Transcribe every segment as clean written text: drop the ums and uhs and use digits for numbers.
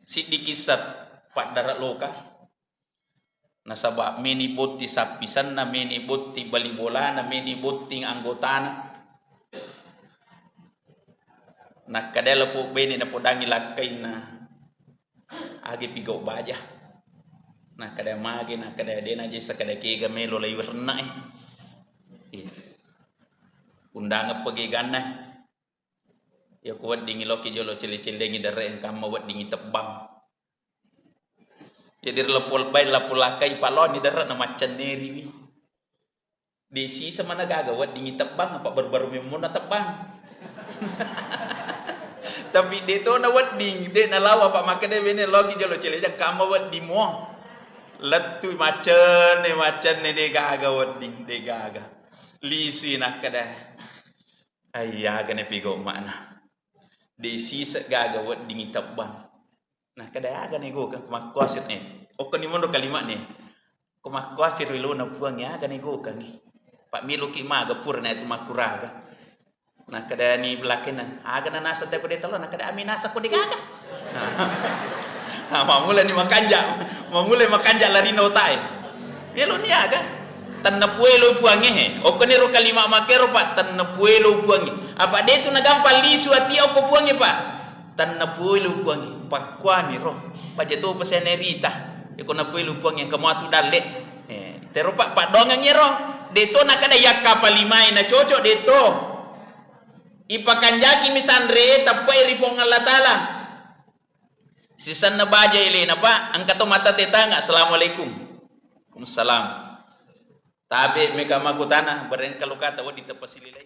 si dikisat pak darat loka nasabak meni botti sapisan na meni botti bali bola na meni botti anggotana na kadela po beni na po dangi lakay na agi pigo baja na kada magi na kada dena je sa kada kega melo layu rena undang pagi ganna ya kuat dingi loki jolo cili-cili dengi darren kamma wat dingi tebang jadi lapul bay lapul lakai palon ni darren na macan neri desi sama nagaga wat dingi tebang apa berbaru memuna tebang tapi dia tu na wat ding dia na lawa pak makan dia bene logi jolo cili jak kamma wat di mo letu macan ni dia gaga wat ding dia gaga lisi nak kada ayah gane pigo mana desi gaga wat dingi tebang nah kada aga nego kan kumakwasir ni okon ni mondo kalimat ni kumakwasir wilu na puang ya aga nego kan ni pak milu ki maga purna itu makuraga nah kada ni belakena aga na nasa te pede talo nah kada ami nasa ko digaga nah mamula ni makanja lari no tae milu ni aga tanna puelo puange he okon ni ro kalimat makero pak tanna puelo puange apa de tu nagampal lisu ati oko puange pak tanna puelo puange pakwani roh pajeto pesenerita iko na puelo puange kamu atu dalle tero pak dongang yero deto na kada yakka palimai na cocok deto ipakanjaki misandre tapai ripong Allah taala sisan na baja ile na pa angkato mata tetanga assalamualaikum waalaikumsalam tabe meka makutana bareng kalau kata wa ditepasililai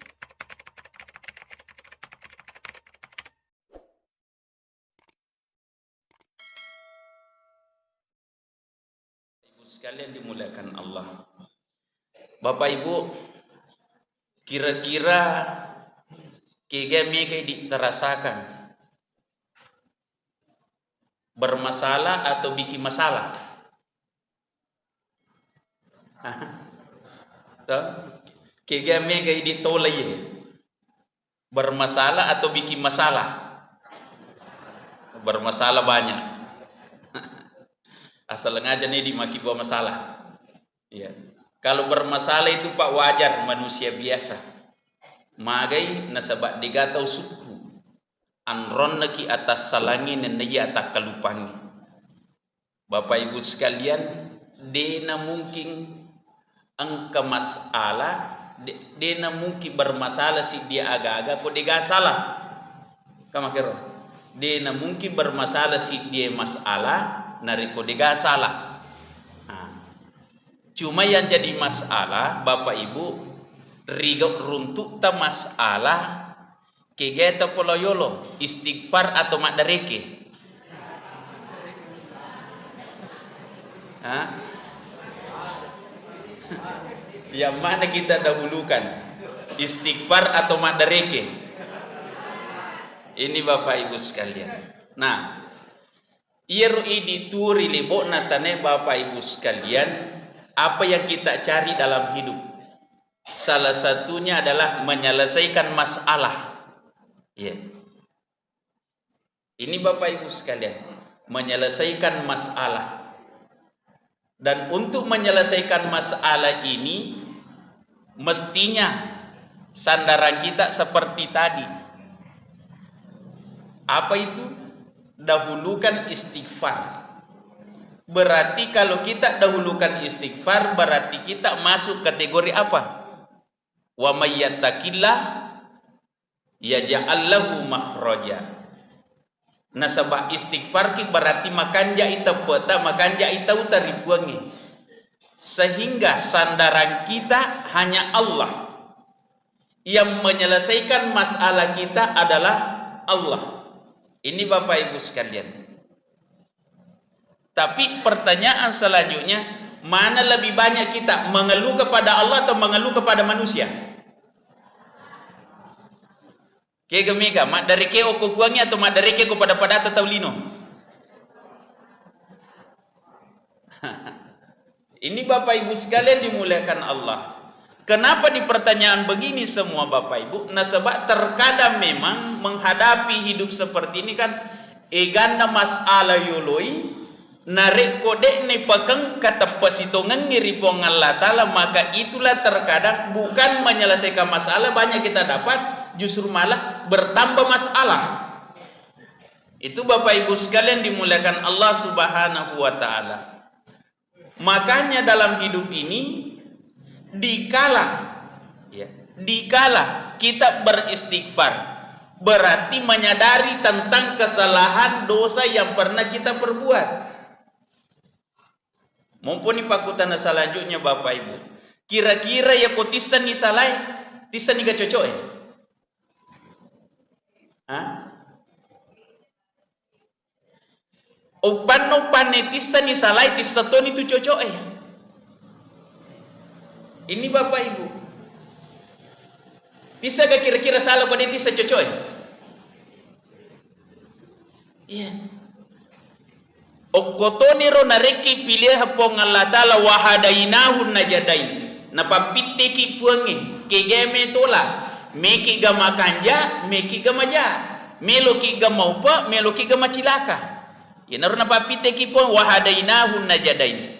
sekalian dimuliakan Allah. Bapak Ibu, kira-kira kegame diterasakan bermasalah atau bikin masalah? Kegame ditolai bermasalah atau bikin masalah? Bermasalah banyak. Asal ngaja nih dimaki buah masalah. Ya. Kalau bermasalah itu pak wajar manusia biasa. Magai nasabak digatau suku. Anron naki atas salangin dan nagi atas kalupangi. Bapak Ibu sekalian, dena mungkin angka masalah, dena mungkin bermasalah si dia agak-agak kok dia salah. Kamakero. Dena mungkin bermasalah si dia masalah. Nariko diga salah. Cuma yang jadi masalah Bapak Ibu rigok runtuk ta masalah kegeta poloyolo istighfar atau madareke. Yang mana kita dahulukan istighfar atau madareke? Ini Bapak Ibu sekalian. Nah, iri dituri libok natane Bapak Ibu sekalian, apa yang kita cari dalam hidup? Salah satunya adalah menyelesaikan masalah. Ya. Ini Bapak Ibu sekalian, menyelesaikan masalah. Dan untuk menyelesaikan masalah ini, mestinya sandaran kita seperti tadi. Apa itu? Dahulukan istighfar. Berarti kalau kita dahulukan istighfar berarti kita masuk kategori apa? Wa may yattaqillah yaj'al lahu makhraja. Nasabah istighfar ki berarti makanja ita peta makanja ita utari puangi. Sehingga sandaran kita hanya Allah. Yang menyelesaikan masalah kita adalah Allah. Ini Bapak Ibu sekalian. Tapi pertanyaan selanjutnya, mana lebih banyak kita mengeluh kepada Allah atau mengeluh kepada manusia? Kega mega, mak dari ke oko puangi atau mak dari ke kepada pada atau lino? Ini Bapak Ibu sekalian dimuliakan Allah. Kenapa di pertanyaan begini semua Bapak Ibu? Nah sebab terkadang memang menghadapi hidup seperti ini kan Egana masala yoloi narik kode ne pakeng kata pasitongan ngiri pong Allah Ta'ala, maka itulah terkadang bukan menyelesaikan masalah banyak kita dapat, justru malah bertambah masalah. Itu Bapak Ibu sekalian dimuliakan Allah Subhanahu wa Ta'ala. Makanya dalam hidup ini dikala kita beristighfar, berarti menyadari tentang kesalahan dosa yang pernah kita perbuat. Mumpuni pakutan selanjutnya Bapak Ibu. Kira-kira ya ko tisan ni salai, tisan ni ga cocok Upan tisan ni salai tisaton itu cocok Ini Bapak Ibu. Tisa ga kira-kira salah pada tisa cocok Iya. Okotoni ro nareki pilih pong Allah Ta'ala wahadainahun najadain. Napapitte ki puange kegeme tola meki gama kanja meki gama ja melo ki gama upa melo ki gama cilaka. Ya naru napapitte ki pong wahadainahun najadain.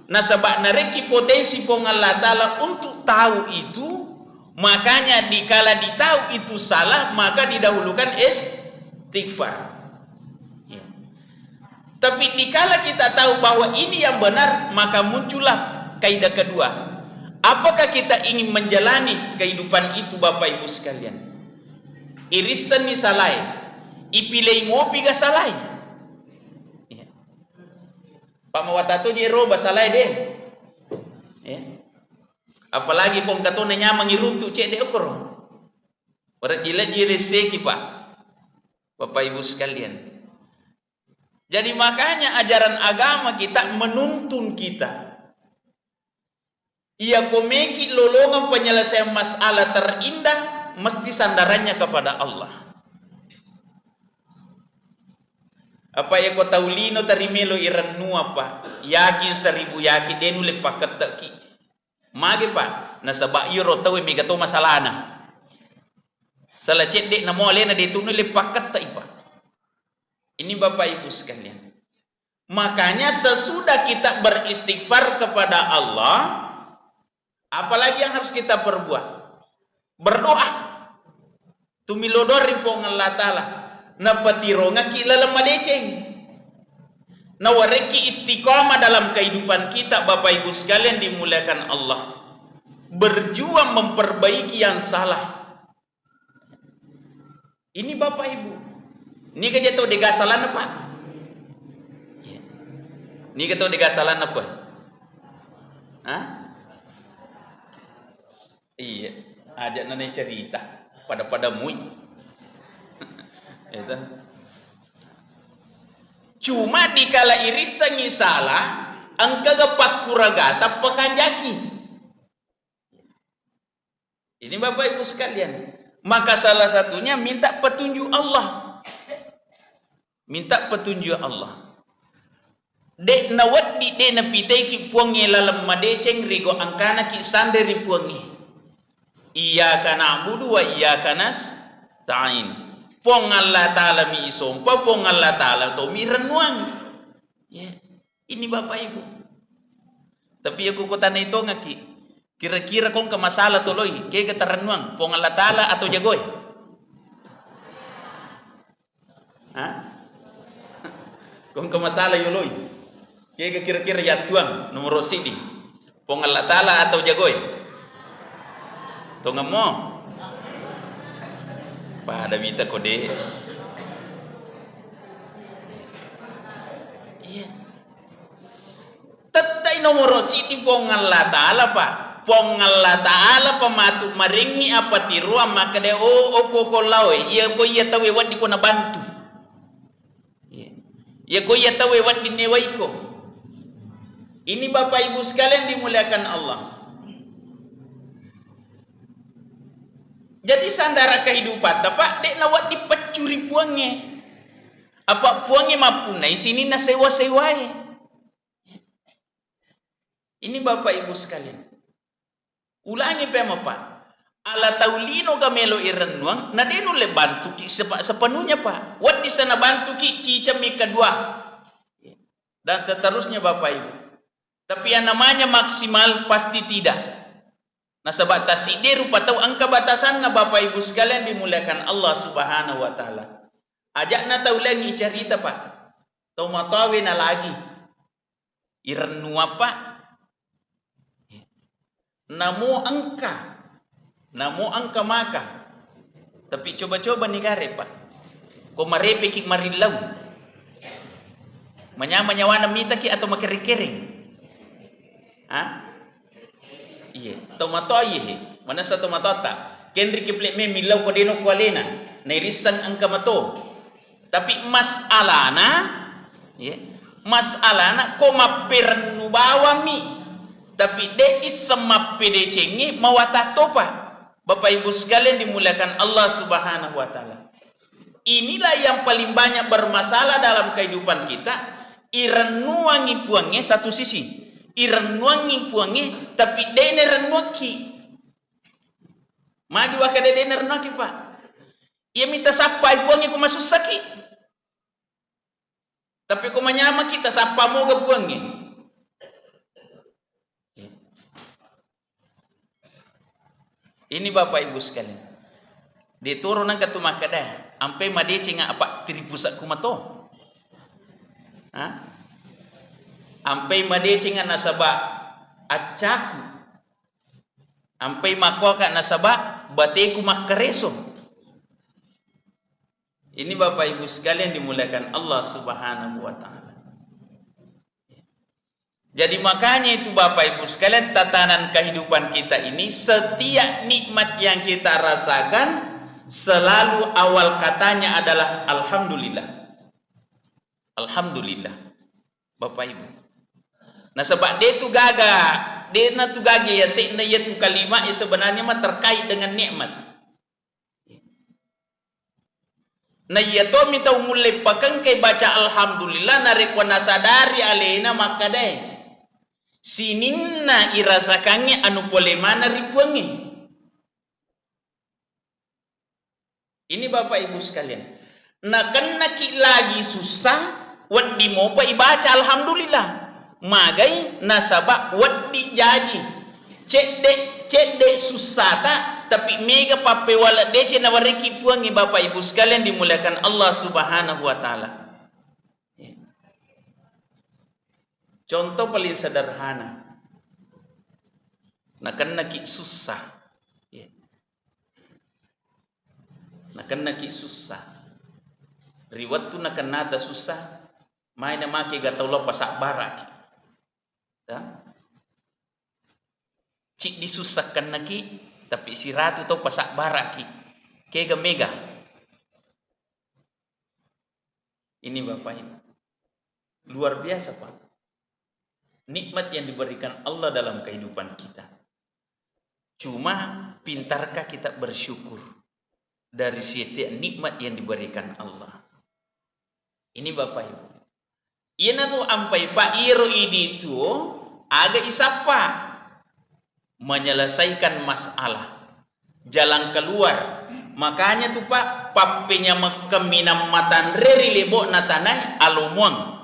Nasabak nareki potensi pong Allah Ta'ala untuk tahu itu, makanya dikala ditahu itu salah maka didahulukan istighfar. Tapi dikala kita tahu bahwa ini yang benar, maka muncullah kaidah kedua. Apakah kita ingin menjalani kehidupan itu Bapak Ibu sekalian? Irisan ni salai, ipilih ngopi ga salai. Pak mawatato jero basalai deh. Apalagi pong katone nya mangiruntu cek de okor. Ora jila jire seki Pak. Bapak Ibu sekalian. Jadi makanya ajaran agama kita menuntun kita. Ia komeki lolongan penyelesaian masalah terindah mesti sandarannya kepada Allah. Apa ya kau tahu lino tarimelo iranu apa? Yakin 1000 yakin denu lepak keteki. Mage Pak, nasabak iro tahu mega to masalahna. Salah cedek namo alena ditunu lepak ketek Pak. Ini Bapak Ibu sekalian. Makanya sesudah kita beristighfar kepada Allah, apalagi yang harus kita perbuat? Berdoa. Tumilodori pong Allah Ta'ala. Napatironga ki lalam madeceng. Nawareki istiqamah dalam kehidupan kita Bapak Ibu sekalian dimuliakan Allah. Berjuang memperbaiki yang salah. Ini Bapak Ibu. Ni ka jatuh di gasalan apa? Ni ka to di gasalan apa? Iya, ajak nane cerita pada mui. Itu. Cuma dikala irisan ni salah, angka gapak kuragata pekanjaki. Ini Bapak Ibu sekalian. Maka salah satunya minta petunjuk Allah. Minta petunjuk Allah. Dek nawat di de napitai ki puangi lalam madeceng rigo angkana ki sanderi puangi. Iyyaka na'budu wa iyyaka nasta'in. Pong Allah Ta'ala mi isompa, pong Allah Ta'ala to mi renuang. Ya, ini Bapak Ibu. Tapi aku kota na ito ngaki. Kira-kira kong kamasalah tuloy, kaya katarenuang, pong Allah Ta'ala atau jagoy. Kung kamasalah yuloy, kaya kira-kira yatuang nomor sidi, pong Allah Ta'ala atau jagoy. Tunggu mo, pada bita kode. Iya. Tatai nomor sidi pong Allah Ta'ala Pak. Pong Allah Ta'ala pematu maringi apa tiruan maka de koko lawe. Iya ko iya tawe wadi ko na bantu. Ya ko ya tawe wadi newaiko. Ini Bapak Ibu sekalian dimuliakan Allah. Jadi sandara kehidupan Pak dek nawat dipecuri puange. Apa puange mapunai sini na sewa-sewai. Ini Bapak Ibu sekalian. Ulangi Pak. ala taulino gamelo irenuang na denu le bantu ki sepenuhnya pak. Wat di sana bantu ki cicami kedua dan seterusnya Bapak Ibu. Tapi yang namanya maksimal pasti tidak. Nah sebatas ide rupa tahu angka batasan na Bapak Ibu sekalian dimuliakan Allah Subhanahu wa taala. Ajak na tahu lagi cerita pak. Tahu matawe na lagi. Irenu apa? Namo angka maka. Tapi coba-coba nih gare pak. Ko marepe ki marilau. Manya-manyawana mita ki atau makeri-kering. Iya, tomato iya. Mana sa tomato ta? Kendri ki plek me milau ko deno ko alena. Nairisan angka mato. Tapi masalahna, ya. Masalahna ko mapernu bawa mi. Tapi de isma pede cengi mawata topa. Bapak Ibu sekalian dimuliakan Allah Subhanahu wa taala. Inilah yang paling banyak bermasalah dalam kehidupan kita. Irenuangi puangnya satu sisi. Irenuangi puangnya tapi dene renuaki. Magi wakade dene renuaki pak. Ia minta sapa puangnya ko masuk sakit. Tapi ko manyama kita sapa mo ga puangnya. Ini Bapak Ibu sekalian. Diturun ang katumakada. Ampe madece nga apa tiripusak kumato. Ampe madece nga nasaba atsaku. Ampe makwa ka nasaba bateku makareso. Ini Bapak Ibu sekalian dimuliakan Allah Subhanahu wa taala. Jadi makanya itu Bapak Ibu sekalian tatanan kehidupan kita ini setiap nikmat yang kita rasakan selalu awal katanya adalah alhamdulillah. Alhamdulillah. Bapak Ibu. Nah sebab dia tu gagah, dia na tu gagah ya sekna ya tu kalimat ya sebenarnya mah terkait dengan nikmat. Nah ya to minta umule pakang kay baca alhamdulillah narekwana sadari alena maka deh. Sininna irasakannya anu pole mana ripuangi. Ini Bapak Ibu sekalian. Nah kena ki lagi susah wadi mo pa ibaca alhamdulillah. Magai nasaba wadi jaji. Cek susah tak tapi mega pape wala dece na wariki puangi Bapak Ibu sekalian dimuliakan Allah Subhanahu wa taala. Contoh paling sederhana. Nakan naki susah. Nakan naki susah. Riwat tu nakan nada susah. Main make gataulah pasak barak. Cik disusahkan naki tapi si ratu tau pasak barak ki. Kega mega. Ini Bapak Ibu. Luar biasa Pak. Nikmat yang diberikan Allah dalam kehidupan kita. Cuma pintarkah kita bersyukur dari setiap nikmat yang diberikan Allah. Ini Bapak Ibu. Ina tu ampai Pak Iro ini tu agak isapa menyelesaikan masalah. Jalan keluar. Makanya tu Pak papenya keminam matan reri lebok natanai alumuang.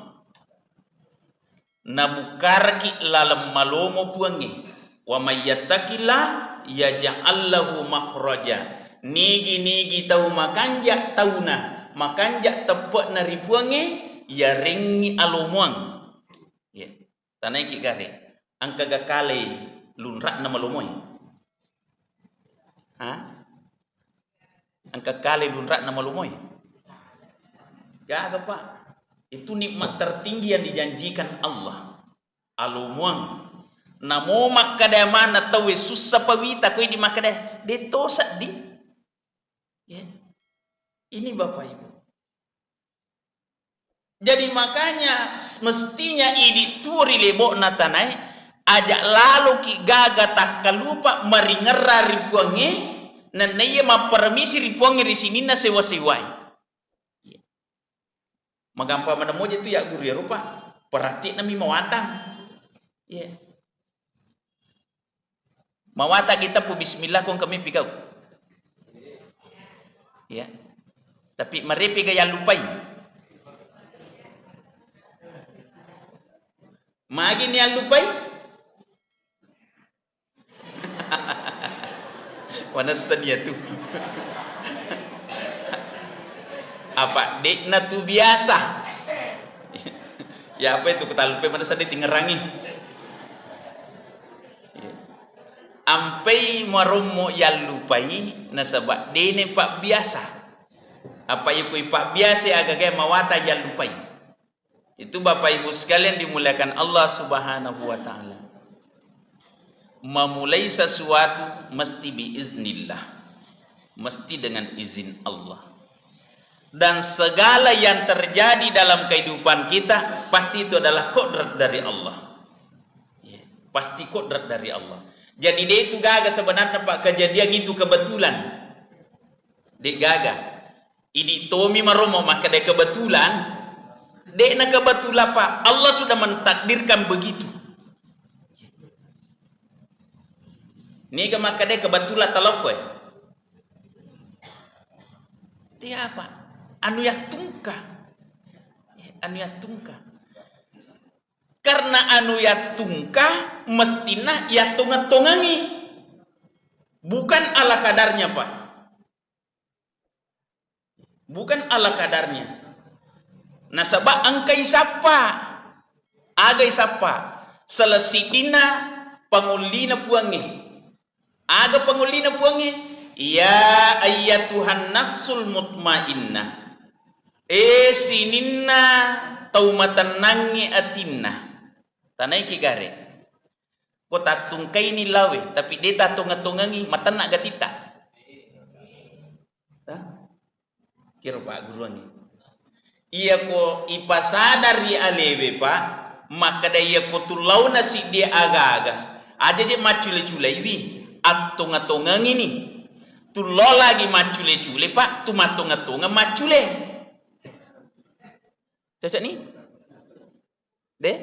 Nabukar ki lalam malomo puangi wa mayyattaqilla yaj'al lahu makhraja. Nigi tahu makanja tauna makanja tepek nari puangi ya ringi alumuang. Ya. Tanai ki gare angka gakale lunrak na malomoy. Angka kale lunrak na malomoy. Jaga Pak. Itu nikmat tertinggi yang dijanjikan Allah. Alumuang. Namo makada mana tahu susah pawita koi di makada. De tosak di. Ya. Ini Bapak Ibu. Jadi makanya mestinya ini turi lebok natanai ajak lalu ki gaga tak kalupa maringera ripuange nanaya mapermisi ripuange di sini na sewa-sewai. Magampa menemuja itu ya guru ya rupa perhati nami mawatang. Ya. Mawata kita pu bismillah kong kami pikau. Ya. Tapi merepi gaya lupai. Magi ni lupai. Wanasan ya tu. Apa dekna tu biasa. Ya apa itu kita lupa mana sadih tingerangi. Ampai maromo ya lupai nasabak dene pak biasa. Apa ikui pak biasa agak kayak mawata ya lupai. Itu Bapak Ibu sekalian dimuliakan Allah Subhanahu wa taala. Memulai sesuatu mesti biiznillah. Mesti dengan izin Allah. Dan segala yang terjadi dalam kehidupan kita pasti itu adalah kodrat dari Allah. Ya, pasti kodrat dari Allah. Jadi dia itu gagah sebenarnya Pak, kejadian itu kebetulan. Dia gagah. Ini Tommy maromo maka dia kebetulan. Dia nak kebetulan Pak. Allah sudah mentakdirkan begitu. Ini maka dia kebetulan talakwe. Dia apa? Anu ya tungka. Anu ya tungka. Karena anu ya tungka mestinya ya tonga-tongangi. Bukan ala kadarnya Pak. Bukan ala kadarnya. Nah sebab angkai siapa? Agai siapa? Selesidina pangulina puangi. Aga pangulina puangi. Ya ayyatuhan nafsul mutmainnah. Sininna taumatan nangi atinna. Tanai kigare. Ko tatungkai ni lawe, tapi dia tatunga-tungangi matan nak gatita. Kira Pak guru ni. Iya ko ipasadari alewe Pak, maka dia ko tulau nasi dia aga-aga. Aja je macule-cule iwi, atunga-tungangi ni. Tulau lagi macule-cule Pak, tu matunga-tunga macule. Cocok ni? Deh?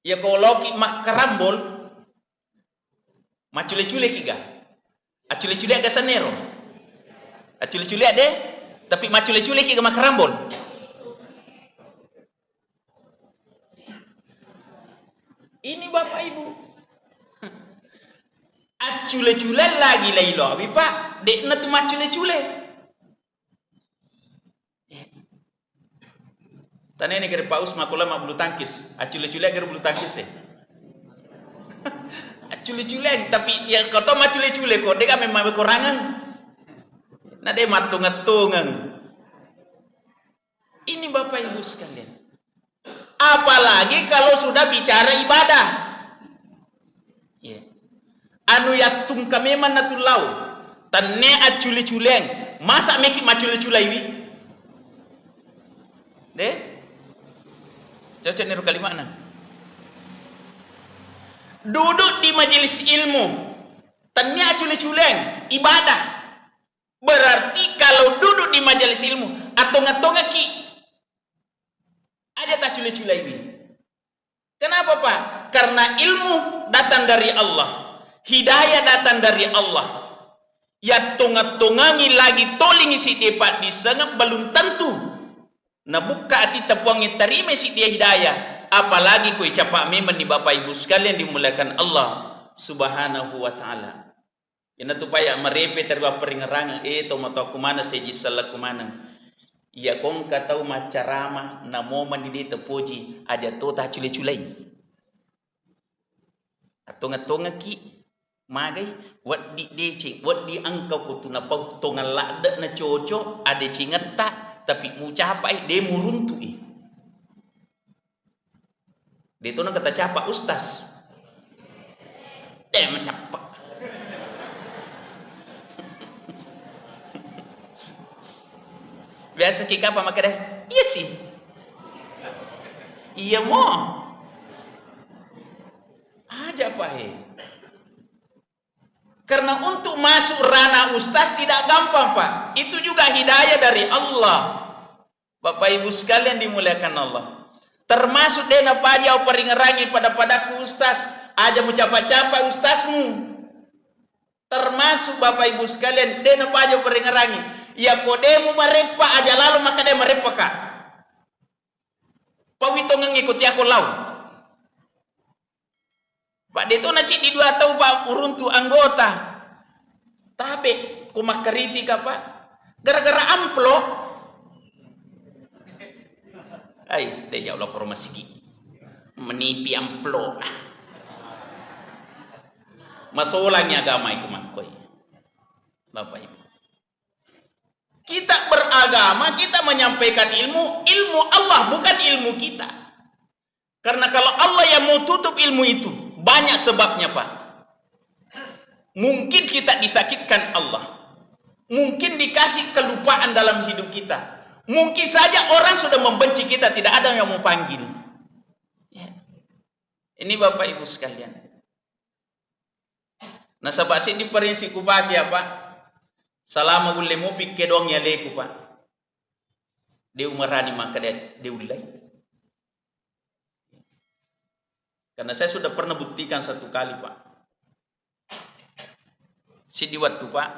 Ya kalau ki mak karambol, macule-cule kiga. Acule-cule agak sanero. Acule-cule ade, tapi macule-cule kiga mak karambol. Ini Bapak Ibu. Acule-cule lagi lailo, Pak. Dek na tu macule-cule. Tanya ini kira Pak Usma kula mak bulu tangkis, acule-cule kira bulu tangkis acule-cule tapi yang kau tahu macule-cule kok dia memang kekurangan. Nah dia matung-tungan. Ini Bapak Ibu sekalian. Apalagi kalau sudah bicara ibadah. Ya. Anu ya tungka memang natulau. Tanne acule-culeng. Masa meki macule-cule ini? Deh? Cocok niru kalimat mana? Duduk di majelis ilmu, tanya cule-culeng, ibadah. Berarti kalau duduk di majelis ilmu, atau ngatonga ki, ada tak cule-cule ini? Kenapa Pak? Karena ilmu datang dari Allah, hidayah datang dari Allah. Ya tonga-tongangi lagi toling isi depat disengap belum tentu. Nah buka hati tepuangi terima si dia hidayah. Apalagi koi capak memang di Bapak Ibu sekalian dimuliakan Allah Subhanahu wa taala. Ina tu paya merepe terba peringerang to mato aku mana seji salah ku mana. Ya kong katau macarama na momen di tepoji aja to ta cule-culai. Atonga-tonga ki magai wat di decing wat di angkau kutu na pau tonga lada na coco ada cingeta tapi mu capai dia muruntui. Dia tu nak kata capa ustaz. Dia mencapak. Biasa kita apa maka dah? Iya sih. Iya mo. Aja apa Karena untuk masuk ranah ustaz tidak gampang Pak. Itu juga hidayah dari Allah. Bapak Ibu sekalian dimuliakan Allah. Termasuk dena pajau peringerangi pada padaku ustaz. aja mu capa-capa ustazmu. Termasuk Bapak Ibu sekalian, dena pajo peringarangi. Ya kodemu marepa aja lalu maka dia marepa kak. Pawito ngikuti aku lau. Pak Deto naci di dua tahu Pak uruntu anggota. Tapi kumak kritika Pak. Gara-gara amplop. Ay, deh ya Allah kormasiki. Menipi amplop. Masolahnya agama itu makoi. Bapak Ibu. Kita beragama, kita menyampaikan ilmu Allah bukan ilmu kita. Karena kalau Allah yang mau tutup ilmu itu, banyak sebabnya Pak. Mungkin kita disakitkan Allah. Mungkin dikasih kelupaan dalam hidup kita. Mungkin saja orang sudah membenci kita, tidak ada yang mau panggil. Ya. Ini Bapak Ibu sekalian. Nah sebab sih di perinsi kubaki apa? Selama boleh mau pikir dong ya leku Pak. Dia umarani maka dia ulai. Karena saya sudah pernah buktikan satu kali Pak. Si di waktu Pak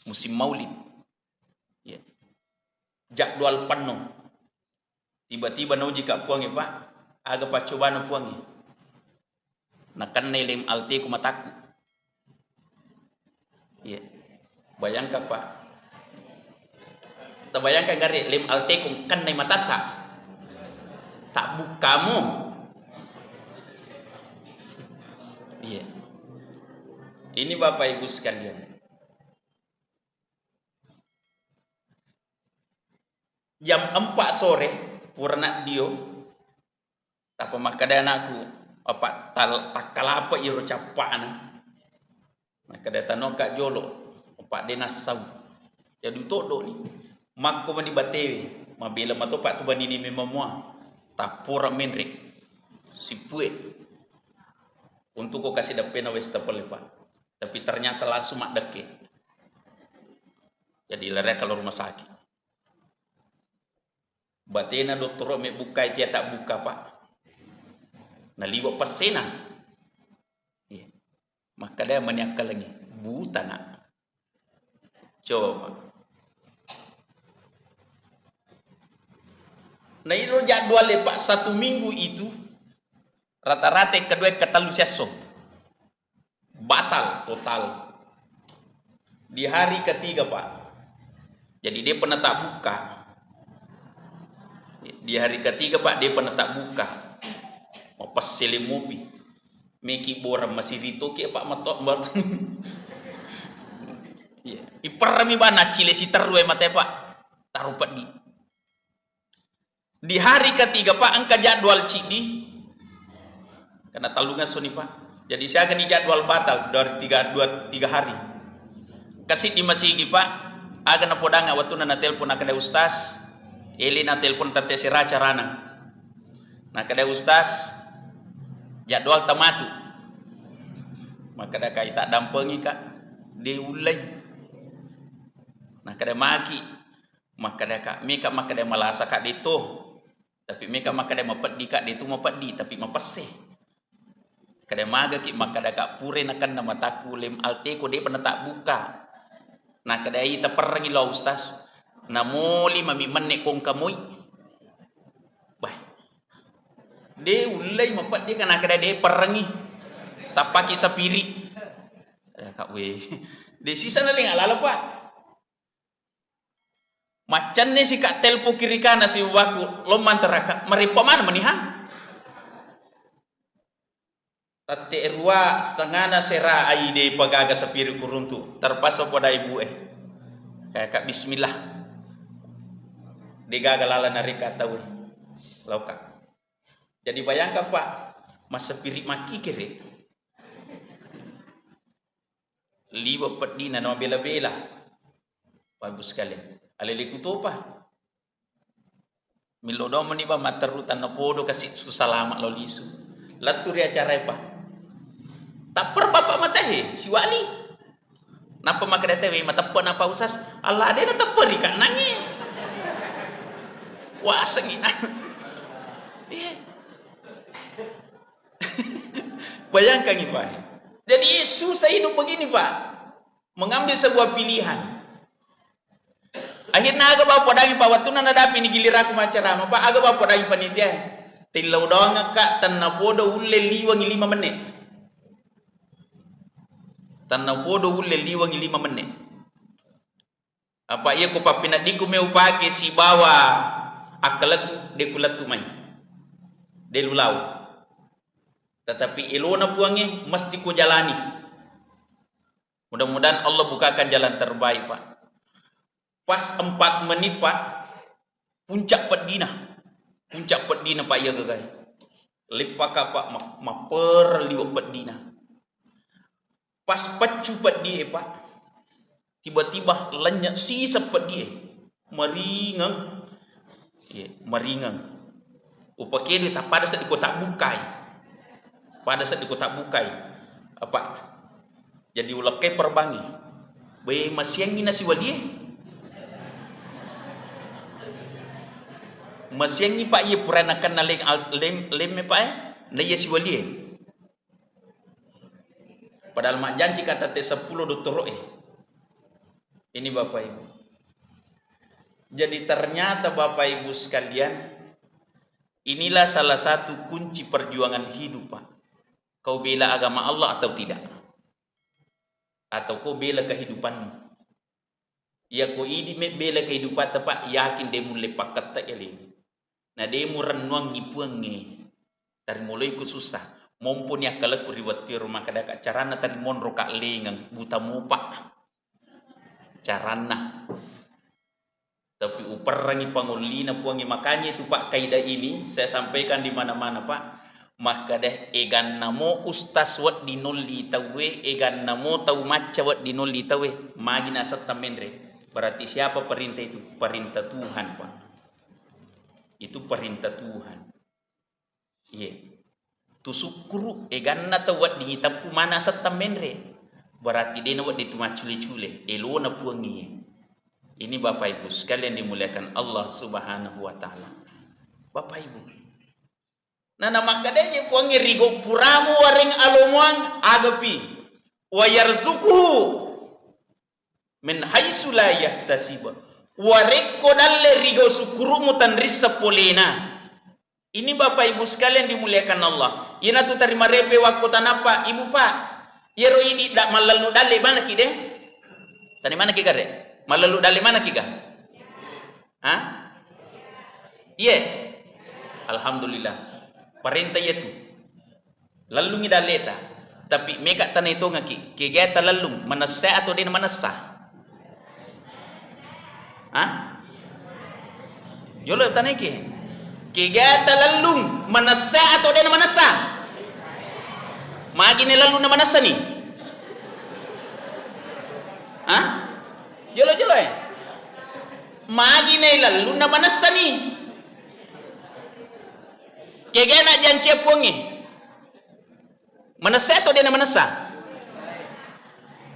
musim maulid. Ya. Jadwal penuh. Tiba-tiba nau jika puangi Pak, agak Pak coba nau puangi. Nah kan nelem alte ku mataku. Ya. Bayangkan Pak. Tak bayangkan gari lem alte ku kan nai matata. Tak bukamu. Iya. Ini Bapak Ibu sekalian. Jam 4 sore purna dio tak pemakada anakku apa tak kalapa iro capana maka data noka jolo apa dena sau jadi todo ni makko mandi batewe mabela mato pak tu bani ni memamua tak pura menrek sipue untuk kau kasih dapena wes tapole pak tapi ternyata langsung mak deke jadi lere kalau rumah sakit batena dokter me buka dia tak buka Pak. Nah liwat pasena. Ya. Maka dia meniakal lagi buta nak. Coba. Nah itu jadwal Pak 1 minggu itu rata-rata kedua ketalu seso. Batal total. Di hari ketiga Pak. Jadi dia pernah tak buka. Di hari ketiga Pak dia pernah tak buka. Mau pas selimupi. Meki boram masih ritoki Pak matok mat. Iya. Iparami bana cile si terue mate Pak. Taruh Pak di. Di hari ketiga Pak angka jadwal cidi. Karena talungan soni Pak. Jadi saya akan jadwal batal dari 3 hari. Kasih di masigi Pak. Aga na podanga waktu na telepon akada ustaz. Eli na telepon tante si Raca Rana. Nah kada ustaz jadwal tamatu. Maka da kai tak dampengi kak diulai. Nah kada maki maka da kak mika maka da malasa kak itu. Tapi mika maka da mapedi kak itu mapedi tapi mapase. Kada maga ki maka da kak pure nakan na mataku lem alte ko dia pernah tak buka. Nah kada ita perangi lo ustaz. Namuli mami manek kong kamoy. Bah. De ulay mapat dia kan kada de perangi. Sapaki sapiri. Ada kak we. De sisa na ling alala Pak. Macan ni si kak telpo kiri kana si waku lo mantaraka maripa mana maniha. Tate erwa setengah na sera ai de pagaga sapiri kuruntu terpasa pada ibu kayak kak bismillah. Digagalala narika tahu lauka. Jadi bayangkan Pak, masa pirik maki kiri. Liwa pedina nama bela-bela. Pak Ibu sekalian, alele kutu Pak. Milodo meniba materutan na podo kasih susalamat lo lisu. Laturi acara Pak. Tak per bapak matahe si wali. Napa maka datewe matapon apa usas? Allah ada na tapori kak nangi. Wah sengina. Bayangkan ini Pak. Jadi susah hidup begini Pak. Mengambil sebuah pilihan. Akhirnya agak bawa podangi Pak. Waktu nana dapi ni gilir aku macerama Pak. Agak bawa podangi panitia. Tilau doang kak tanah podo ulle liwangi 5 menit. Tanah podo ulle liwangi 5 menit. Apa iya ko papina di ko meu pake si bawa akalaku de kulat tumai. De lulau. Tetapi ilona puangi mesti ku jalani. Mudah-mudahan Allah bukakan jalan terbaik Pak. Pas 4 menit Pak, puncak pedina. Puncak pedina Pak ya gagai. Lepaka Pak maper liwa pedina. Pas pacu pedie Pak. Tiba-tiba lenyak sisa pedie. Meringang. Ya, meringang. Upakede tak pada saat di kota bukai. Pada saat di kota bukai. Apa? Jadi ulakai perbangi. Be masih yang nasi wadie. Masih yang ni Pak ye purana kan lem Pak na ye si wadie. Padahal mak janji kata T10 dokter Ini Bapak Ibu. Jadi ternyata Bapak Ibu sekalian, inilah salah satu kunci perjuangan hidup Pak. Kau bela agama Allah atau tidak? Atau kau bela kehidupanmu? Ya kau ini bela kehidupan Pak, yakin dia mulai pakat tak ele. Nah dia murennuang ngipuangi. Dari mulai ku susah. Mumpun ya kalau ku riwat rumah kadang carana tadi monro kak lengang buta mupak. Carana. Tapi uperangi pangulina puangi makanya itu Pak kaidah ini saya sampaikan di mana-mana Pak. Maka deh egan namo ustaz wat dinulli tawe egan namo tau maca wat dinulli tawe magina satta mendre. Berarti siapa perintah itu? Perintah Tuhan Pak. Itu perintah Tuhan. Iya. Tu sukuru egan na tau wat dingitapu mana satta mendre. Berarti dia nak itu macule-cule elo na puangi. Ini Bapak Ibu sekalian dimuliakan Allah Subhanahu wa taala. Bapak Ibu. Nana makadanya puangi rigo puramu waring alomuang agapi wa yarzuku min haitsu la yahtasiba. Wareko dalle rigo sukurumu tanrissa polena. Ini Bapak Ibu sekalian dimuliakan Allah. Ina tu tarima repe waktu tanapa Ibu Pak. Yero ini dak malalu dalle mana kide? Tani mana kigare? Malalu dalle mana kiga? Hah? Iya. Alhamdulillah. Perintah itu. Lalu ngi daleta. Tapi meka tanah itu ngaki. Kegata lalu manasa atau dia manasa? Hah? Yolo tanah ke? Kegata lalu manasa atau dia manasa? Magi ni lalu na manasa ni? Hah? Jolo Magi ni lalu na manasa ni? Kaya nak janji puangi? Manasa atau dia na manasa?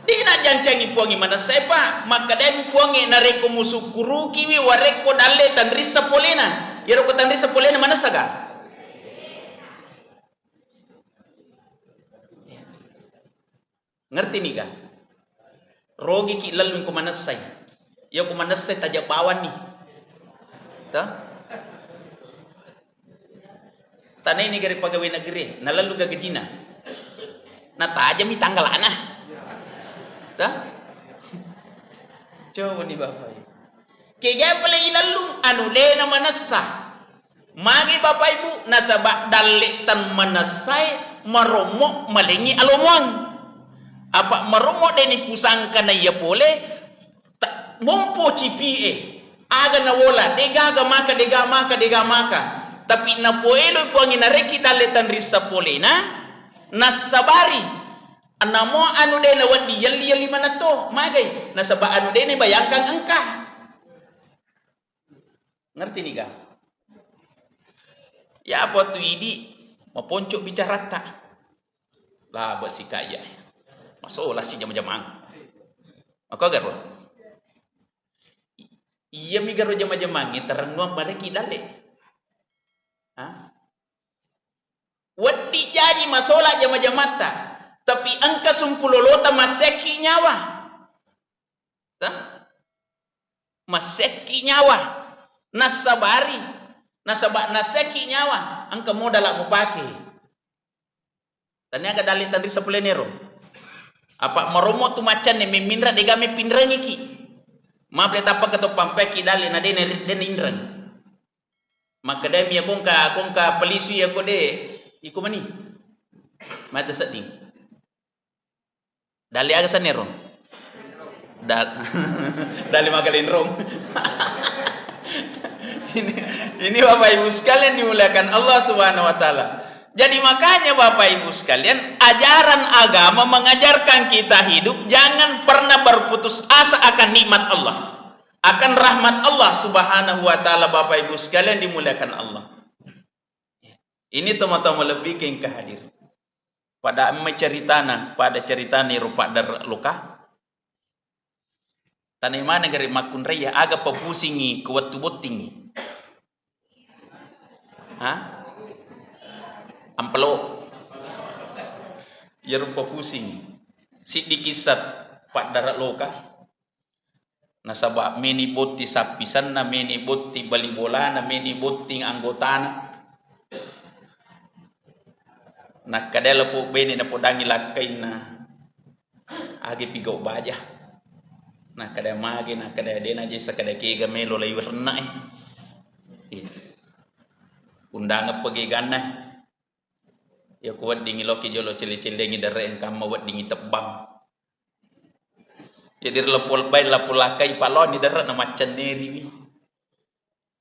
Dia nak janji puangi manasa Pak. Maka dia puangi na reko musukuru kiwi wareko dalle tanrisa polena. Yero ko tanrisa polena manasa ka? Ngerti nih kan? Rogi ki lalu ko manasay. Ya ko manasay tajak bawan nih. Tah? Tanay ni gari pagawin negeri, nalalu gagajina. Nataja mi tanggal anak. Tah? Coba nih Bapak. Kaya pala ilalu anu le na manasa. Magi Bapak Ibu nasabak dalle tan manasay maromok malingi alomong. Apa meromo deni pusangka na iya pole mompo cipie aga na wola dega maka tapi na poelo puangi na reki daletan risa polena nasabari anamo anu de na wadi yali mana to magai nasaba anu de ne bayangkan engka ngerti nih ga ya apa tu idi maponcok bicara tak lah buat si kaya masalah si jam-jamang. Maka garo. Iya mi garo jam-jamang terenguang bareki dale. Hah? Wadi jadi masola jama-jamata. Tapi angka sumpulolota maseki nyawa. Maseki nyawa. Nasabari. Naseki nyawa. Angka modal aku pakai. Tanya agak dalih tadi sepelenero. Apa meromo tu macan ni memindra degame pindrangi ki. Ma pleta apa keto pampeki dalih na den indran. Maka dia mi akongka polisi aku de iku mani. Mata seding. Dalih aga sanero. Dalih magalindrong. ini Bapak Ibu sekalian dimuliakan Allah Subhanahu wa taala. Jadi makanya Bapak Ibu sekalian, ajaran agama mengajarkan kita hidup jangan pernah berputus asa akan nikmat Allah, akan rahmat Allah Subhanahu wa taala. Bapak Ibu sekalian dimuliakan Allah. Ini teman-teman lebih ke hadir. Pada menceritana, pada ceritani rupa dar luka. Tanai mana gari makun raya aga pepusingi kuat tubut tinggi. Ampelo ya rupa pusing si dikisat pak darat loka nasabak meni botti sapisan na meni botti bali bola na meni botti anggotana na kadela po beni na podangi lakain na agi pigaw baja na kada magi na kada dena jesa kada kega melo layu rena undang pagi ganna ya kuat dingi loki jolo cili-cilingi dari engkam mawat dingi tebang ya dir lepul bay lapul lakai palon ni darat na macan neri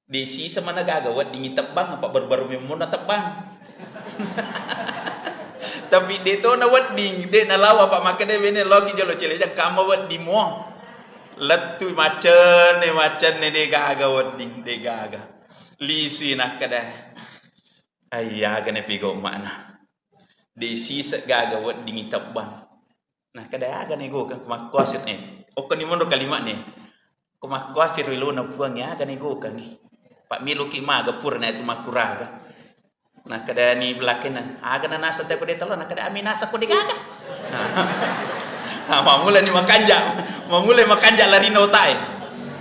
di sisa mana gagawat dingi tebang apa berbaru memuna tebang tapi de to na wat ding de na lawa pak maka de bene loki jolo cili engkam mawat di mo letu macan ni de gagawat ding de gaga lisi nak kada ayah gane pigo mana desi segagawat dingi tabang. Nah kada aga nego kan kumakwasir ni. O kanimondo kalimat ni. Kumakwasir wilo na puang ya aga nego kan ni. Pak milu ki ma gapur na itu makuraga. Nah kada ni belakang na aga na nasa te ko detalo na kada ami nasa ko digaga. Nah mamula ni mamula makanja lari na utai.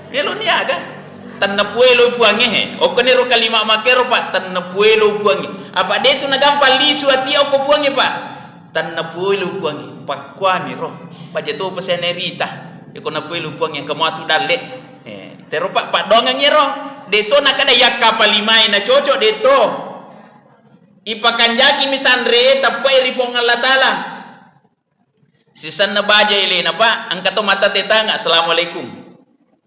Milu ni aga. Tanna puelo puange o kanero kalima makero pak tanna puelo puange apa de tu nagampal lisu ati o ko puange pak tanna puelo puange pak kwani ro pa jeto pesenerita e ko na puelo puange kamu atu dalle tero pak dongang ro de to nakada yakka palimai na cocok de to ipakanjaki misandre tapai ripong Allah taala sisan na baja ile na pak angkato mata tetanga assalamualaikum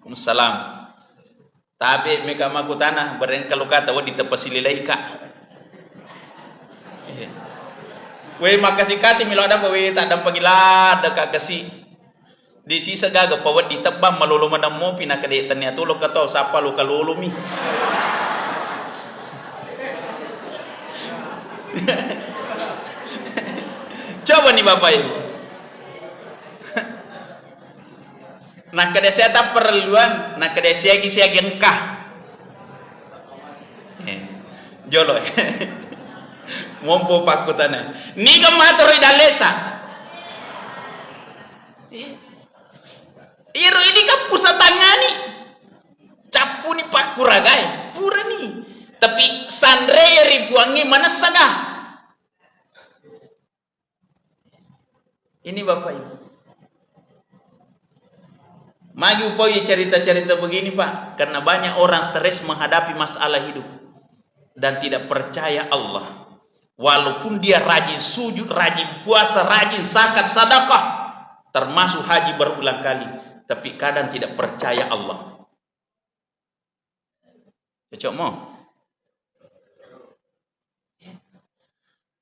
Waalaikumsalam. Tabe meka makutana bareng kalau kata wadi tepasililai ka. We makasih milo ada we tak ada pangila ada kakasi. Di sisa gaga pawat di tebam malolo madam mo pinakade tanya tulo kato sapa lo kalolo mi. Coba nih Bapak Ibu. Nah kada saya tak perluan, nah kada saya engkah. Jolo. Mompo pakutana. Ni gamatoro idaleta. Iro ini kan pusat tangani. Capu ni pakuragai, pura ni. Tapi sandre ribuangi mana saga. Ini Bapak Ibu. Magi upaya cerita-cerita begini Pak, karena banyak orang stres menghadapi masalah hidup dan tidak percaya Allah. Walaupun dia rajin sujud, rajin puasa, rajin zakat, sedekah, termasuk haji berulang kali, tapi kadang tidak percaya Allah. Cocok mo?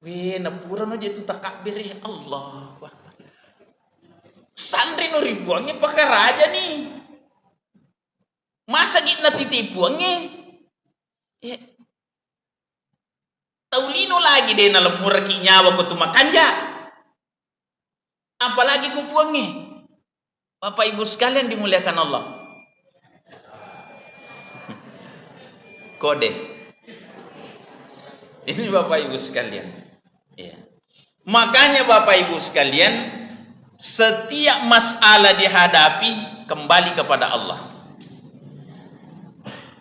Wih, napura no itu takbir Allah. Sandri no ribuannya pakai raja nih. Masa gitu titipuannya? Taulino lagi deh na lemur ki nyawa ko tumakanja. Apalagi kupuannya. Bapak Ibu sekalian dimuliakan Allah. Kode. Ini Bapak Ibu sekalian. Ya. Makanya Bapak Ibu sekalian, setiap masalah dihadapi kembali kepada Allah.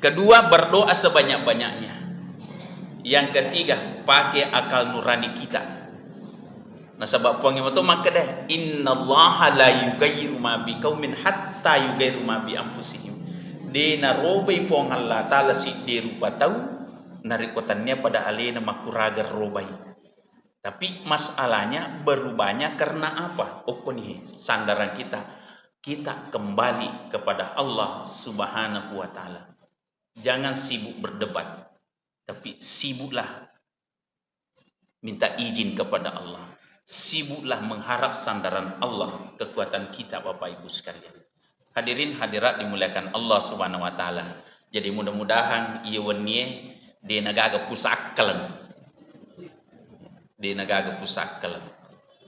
Kedua, berdoa sebanyak-banyaknya. Yang ketiga, pakai akal nurani kita. Nah sebab puang itu maka deh, innallaha la yughayyiru ma biqaumin hatta yughayyiru ma bi anfusihim. Dena robai puang Allah taala si derupa tahu narikotannya pada alena makuragar robai. Tapi masalahnya berubahnya karena apa? Nih sandaran kita kembali kepada Allah Subhanahu wa taala. Jangan sibuk berdebat, tapi sibuklah minta izin kepada Allah. Sibuklah mengharap sandaran Allah, kekuatan kita Bapak Ibu sekalian. Hadirin hadirat dimuliakan Allah Subhanahu wa taala. Jadi mudah-mudahan ieu wennie di nagaga pusakkeun. Di nagaga pusakkeun.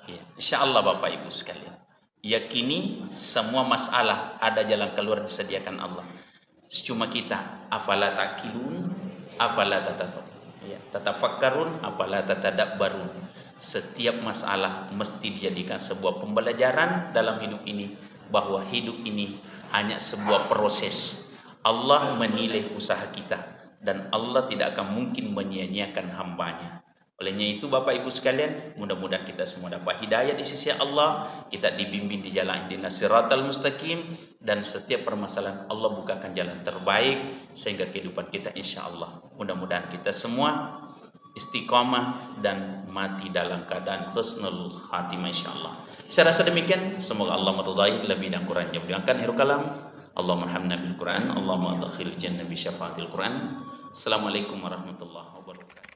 Ya, insyaallah Bapak Ibu sekalian. Yakini semua masalah ada jalan keluar disediakan Allah. Cuma kita afala taqilun, afala tatafakkarun, afala tatadabbarun. Setiap masalah mesti dijadikan sebuah pembelajaran dalam hidup ini, bahwa hidup ini hanya sebuah proses. Allah menilai usaha kita dan Allah tidak akan mungkin menyia-nyiakan hambanya. Olehnya itu Bapak Ibu sekalian, mudah-mudahan kita semua dapat hidayah di sisi Allah, kita dibimbing di jalan ihdinas siratal mustaqim, dan setiap permasalahan Allah bukakan jalan terbaik sehingga kehidupan kita insya Allah. Mudah-mudahan kita semua istiqamah dan mati dalam keadaan husnul khatimah insya Allah. Saya rasa demikian, semoga Allah meridai lebih dan kurangnya. Berikan akhir kalam. Allahumma arhamna bil Quran, Allahumma adkhil jannah bi syafaatil Quran. Assalamualaikum warahmatullahi wabarakatuh.